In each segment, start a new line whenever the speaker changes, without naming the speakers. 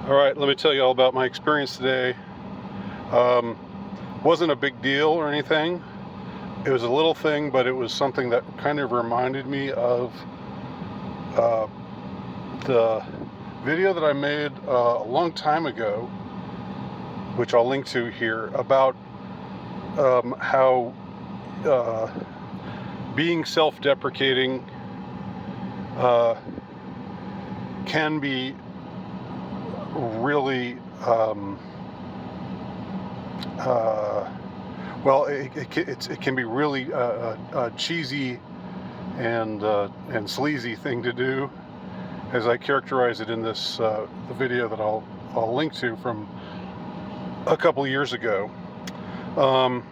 All right, let me tell you all about my experience today. Um, wasn't a big deal or anything. It was a little thing, but it was something that kind of reminded me of uh, the video that I made a long time ago, which I'll link to here, about how uh, being self-deprecating can be really uh, well, it can be really cheesy and sleazy thing to do, as I characterize it in this the video that I'll link to from a couple years ago. Um,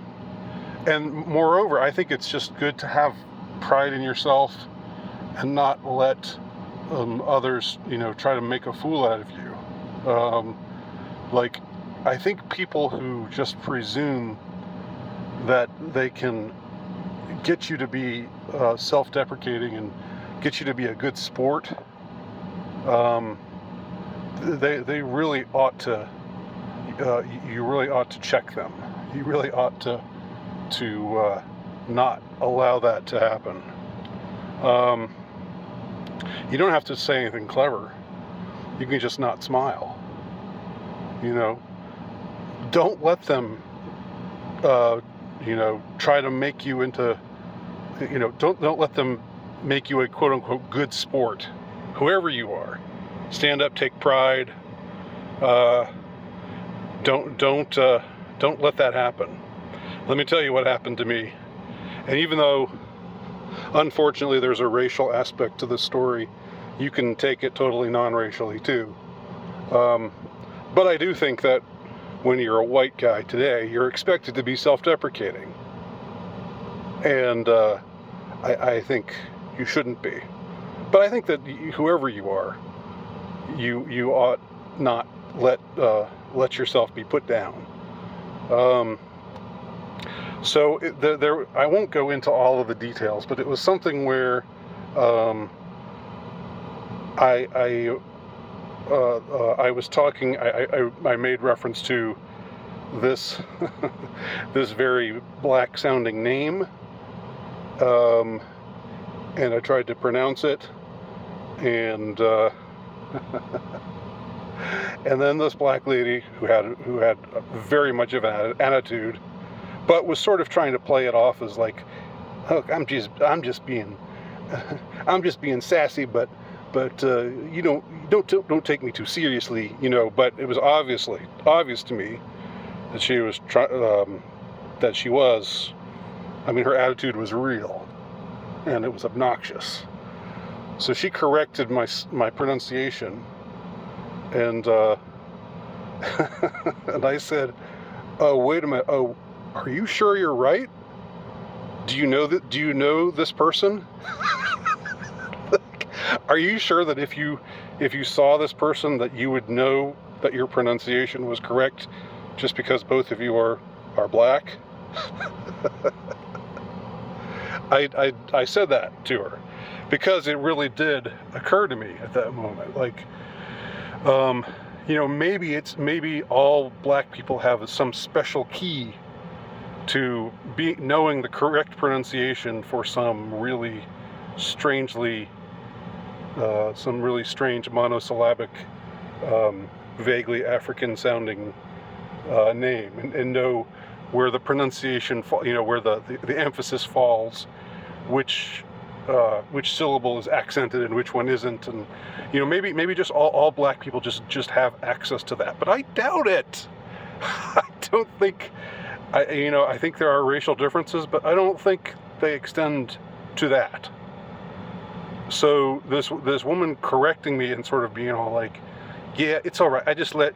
and moreover, I think it's just good to have pride in yourself and not let others, try to make a fool out of you. Like, I think people who just presume that they can get you to be self-deprecating and get you to be a good sport, um, they really ought to. You really ought to check them. You really ought to not allow that to happen. Um, you don't have to say anything clever. You can just not smile. Don't let them try to make you into, don't let them make you a quote unquote good sport, whoever you are. Stand up, take pride. Don't let that happen. Let me tell you what happened to me. And even though, unfortunately, there's a racial aspect to this story, you can take it totally non-racially too. But I do think that when you're a white guy today, you're expected to be self-deprecating. And I think you shouldn't be. But I think that whoever you are, you ought not let yourself be put down. So I won't go into all of the details, but it was something where I was talking. I made reference to this this very black-sounding name, and I tried to pronounce it, and and then this black lady who had very much of an attitude, but was sort of trying to play it off as like, look, I'm just being I'm just being sassy, but don't take me too seriously, But it was obvious to me that she was her attitude was real, and it was obnoxious. So she corrected my pronunciation, and and I said, "Oh, wait a minute. Oh, are you sure you're right? Do you know this person? Are you sure that if you saw this person that you would know that your pronunciation was correct just because both of you are black?" I said that to her because it really did occur to me at that moment. Like, maybe all black people have some special key to be knowing the correct pronunciation for some really strange monosyllabic, vaguely African-sounding name, and know where the pronunciation, where the emphasis falls, which syllable is accented and which one isn't, and maybe just all black people just have access to that, but I doubt it. I don't think. I think there are racial differences, but I don't think they extend to that. So this woman correcting me and sort of being all like, "Yeah, it's all right. I just let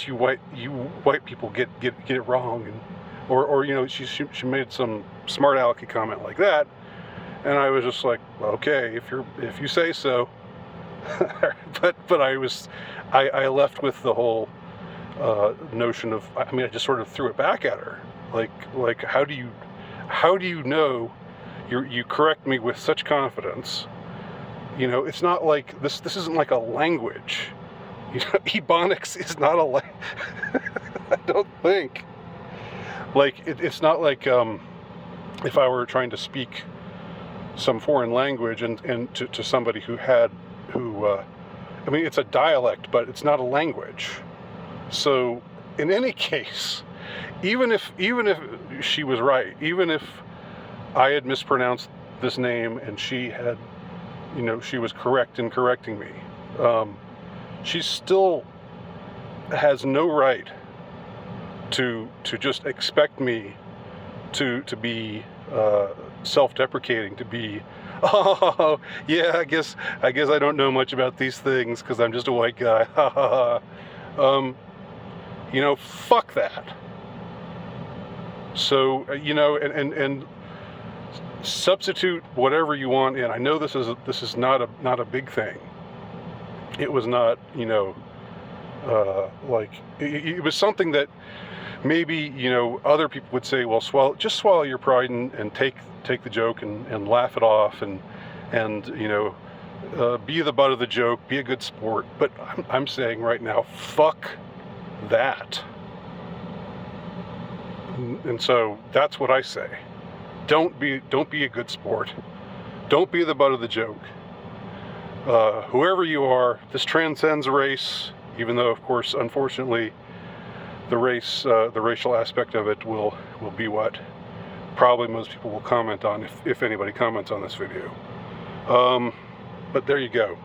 you white people get it wrong," and or she made some smart alecky comment like that, and I was just like, "Okay, if you say so." but I left with the whole notion of, I just sort of threw it back at her, like how do you know? You correct me with such confidence. It's not like this isn't like a language You know, Ebonics is not a I don't think. Like, it's not like if I were trying to speak some foreign language and to somebody I mean, it's a dialect, but it's not a language. So in any case, even if she was right, even if I had mispronounced this name and she had, you know, she was correct in correcting me, she still has no right to just expect me to be self-deprecating, to be, oh yeah, I guess I don't know much about these things because I'm just a white guy. You know, fuck that. So you know, and substitute whatever you want in. I know this is not a big thing. It was not, you know, like it was something that maybe, you know, other people would say, well, just swallow your pride and take the joke and laugh it off and you know, be the butt of the joke, be a good sport. But I'm saying right now, fuck that. And so that's what I say. Don't be a good sport. Don't be the butt of the joke. Whoever you are, this transcends race, even though, of course, unfortunately, the racial aspect of it will be what probably most people will comment on, if anybody comments on this video. But there you go.